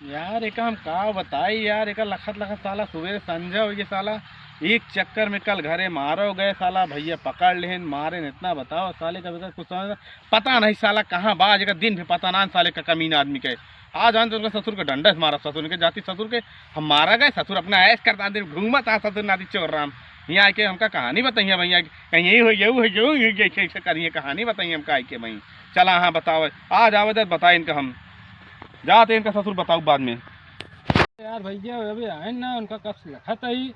यार एक हम का बताई यार, एक लखत लखत साला सुबह संजय हो ये साला एक चक्कर में कल घरे मारो गए साला, भैया पकड़ लेन मारे न, इतना बताओ साले का बेटा कुछ समझ पता नहीं साला कहाँ बाज का दिन भी पता ना साले का कमीना आदमी के। आज आन तो उनका ससुर के डंडस मारा, ससुर के जाति ससुर के हम मारा गए, ससुर अपना ऐश करता दिन घूमा था ससुर नादी चोर राम। यहाँ आके हमका कहानी बताइए भैया, कहीं यही हो करिए कहानी बताइए हमका आई के भाई। चला हाँ बताओ, आज आवेदन बताए इनका हम जाते इनका ससुर बताओ बाद में। यार भैया अभी आए ना, उनका कब से लखा था ही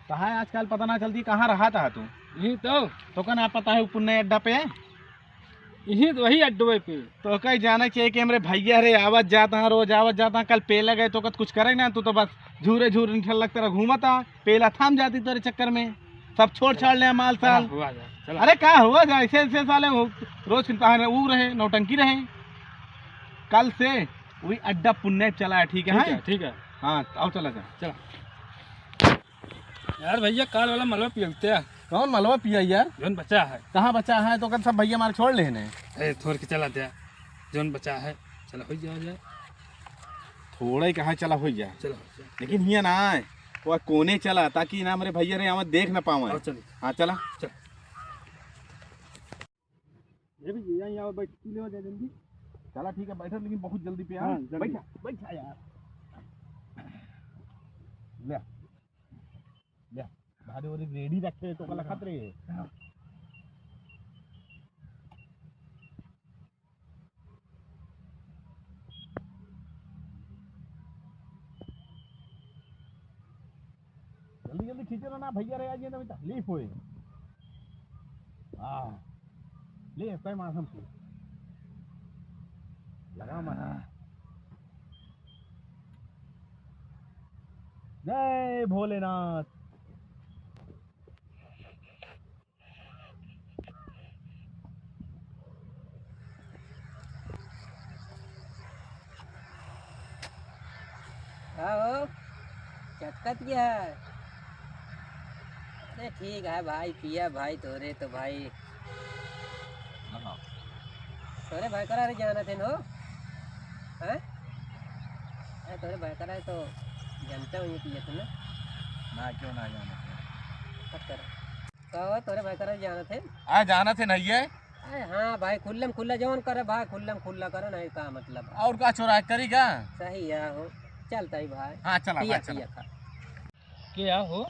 कहाँ है आजकल पता ना चलती, कहाँ रहा था तू? यही तो कन आप पता है पुण्य अड्डा पे है, यही तो वही अड्डे पे। तो कहीं जाना चाहिए कि हमारे भैया रे आवत जाता है, रोज आवत जाता है, कल पेला गए तो कुछ करे ना, तू तो बस झूरे झूरे निठल लगता घूमा था, पेला थाम जाती तेरे चक्कर में, सब छोड़ छाड़ ले माल साल। अरे क्या हुआ जा ऐसे ऐसे साले रोज ऊ रहे नौटंकी रहे, कल से वही अड्डा पुण्य चला है। ठीक है ठीक है हाँ आओ चला जा चला। यार भैया काल वाला मलबा पियते हैं। कौन मलबा पिया यार? जोन बचा है। कहाँ बचा है? तो कल सब भैया मारे छोड़ ले ने। अरे थोड़ के चला दे, जोन बचा है चलो हो जाए। थोड़ा ही कहाँ चला हो जाए, चलो लेकिन हिया ना आए वो कोने चला ताकि ना हमारे भैया रे यहाँ देख ना पावे। हाँ चला चल। ये भी यहाँ बैठ ले जा जल्दी। चला ठीक है बैठा, लेकिन बहुत जल्दी पे हाँ, बैठा बैठा यार। ले ले भारे वाले रेडी रखे तो कल खतरे। जल्दी जल्दी खींचो ना भैया रे, आज ये ना तकलीफ होए। हाँ ले कोई मासम से लगा मना। जय भोलेनाथ। आओ चक्कत क्या है? अरे ठीक है भाई, पिया भाई तोरे तो भाई तोरे भाई करा रे जाना थे नो हैं? अरे तोरे भाई करा तो जानता हूँ ये पिया थे ना क्यों ना जाना पत्थर कहो तोरे भाई करा जाना थे। आ जाना थे नहीं है। अरे हाँ भाई खुल्लम खुल्ला जवन करे भाई, खुल्लम खुल्ला करे नहीं का मतलब और का चोरा करेगा? सही है हो चलता ही भाई। हाँ चला पिया चला। पिया खा क्या हो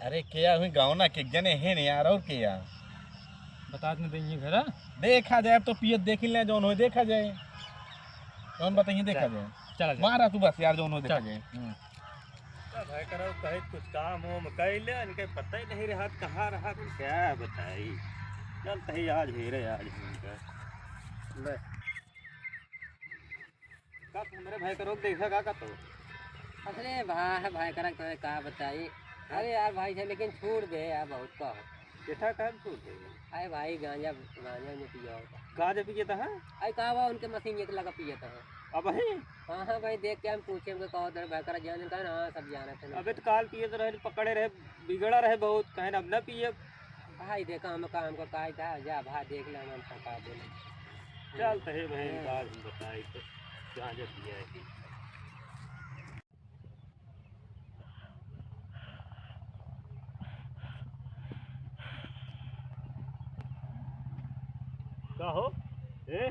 अरे क्या हुई गाँव ना के जने है नहीं यार, और क्या बता दें देंगे घर देखा जाए, अब तो पियत देख ले जो हो देखा जाए, कौन बताइए देखा जाए। चला मारा तू बस यार जो हो देखा जाए। भाई करो कहे कुछ काम हो कह ले, इनके पता ही नहीं रहा कहाँ रहा क्या बताई। चलते ही आज ही रे आज ले का मेरे भाई करो देखा का तो। अरे भाई भाई करा तो का बताई। अरे यार भाई से लेकिन छोड़ दे यार, बहुत का हो कैसा टाइम छूट गई? अरे भाई गांजा गांजा में पिया होता गाज पिए था है? अरे कहा हुआ उनके मशीन एक लगा पिया था। अब है हाँ हाँ भाई देख के हम पूछे हमको कहो तेरे भाई करा जाने का ना, हाँ सब जाना थे। अबे तो काल पिए तो रहे पकड़े रहे बिगड़ा रहे बहुत, कहे अब न पिए। भाई देखा हम काम को कहा था जा भाई देख ले हम थका बोले। चलते है भाई आज हम बताई तो गांजा पिया है। का हो ए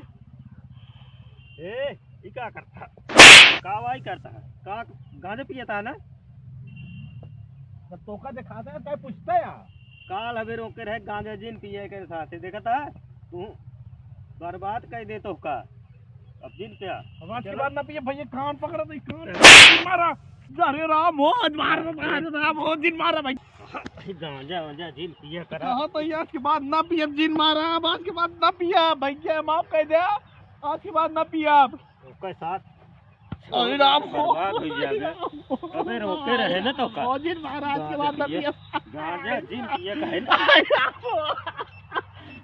ये क्या करता का वाई करता है का गांजा पियता है ना? जब तोका दिखाते हैं क्या पूछते हैं यार? काल हवे रोके रहे गांजा जिन पिए के साथ देखता है तू बर्बाद कर दे तो का। अब जिन पिया आवाज के बाद ना पिए भैया, कान पकड़ा तो कान मारा। अरे राम हो मार राम हो जिन मारा भाई। गांजा वांजा जिन पिया करा कहा तो आज के बाद ना पिए जिन मारा, आज के बाद ना पिया भैया, माफ कर दे आज के बाद ना पिया। उसके साथ अरे राम हो बर्बाद हो जाएगा। अबे रोके रहे ना तो का जिन मारा आज के बाद ना पिया। गांजा जिन पिया कहे ना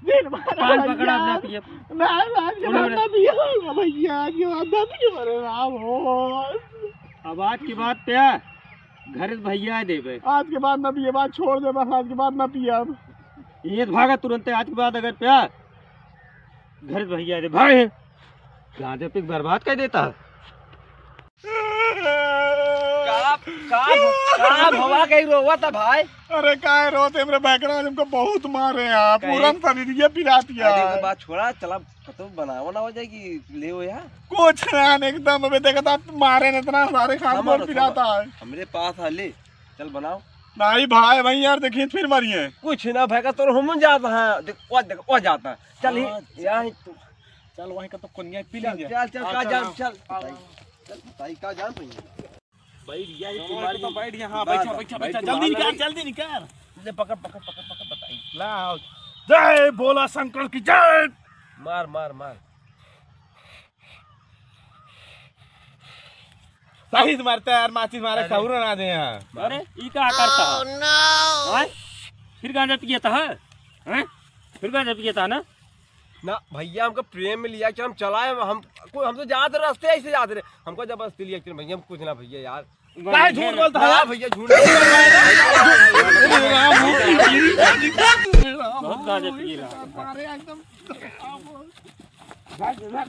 जिन मारा पान पकड़ा ना पिए ना आज के बाद ना पिया भैया, आज के बाद ना पिया। अरे राम हो अब आज की बात पिया घर भैया देवे, आज के बाद ना पिए, बात छोड़ दे बस, आज के बाद ना पिया। अब ये भागा तुरंत आज के बाद अगर पिया घर भैया दे भाई। गांजे पे बर्बाद कर देता है। हवा कहीं रोवा था भाई। अरे काय रोते मेरे बैकरा हमको बहुत मारे यार, पूरा शरीर ये पिराती यार। बात छोड़ा, चला तो बनावा ना हो जाएगी, ले हो यार। कुछ ना एकदम अबे देखा था मारे ने इतना सारे खान पर पिराता है। हमरे पास आ ले, चल बनाओ। नहीं भाई भाई यार देखिए फिर मारिए। कुछ ना भाई का तो हम जाता है, देख वो जाता है। चल यहाँ चल वहीं का तो कोनिया पी चल लीजिए। चल चल का जान चल चल बताई का जान पई भाई रिया ये तुम्हारी तो बैठ गया। हाँ बैठ, बैठा बैठ, बैठा बैठ, बैठा जल्दी तुम्हारा निकाल जल्दी निकाल। ले पकड़ पकड़ पकड़ पकड़ बताई। लाओ जय बोला शंकर की जय। मार मार मार सही से मारता है यार, माचिस मारे खबर ना दे यहाँ। अरे ये क्या करता है? फिर गांजा पिया था हैं? फिर गांजा पिया था ना? ना भैया हमको प्रेम में लिया कि हम चलाए, हम तो जाते रास्ते ऐसे जाते रहे, हमको जबरदस्ती लिया कि भैया हम कुछ ना भैया यार। काहे झूठ बोलता है हाँ भैया झूठ बहुत गांजा पी रहा है।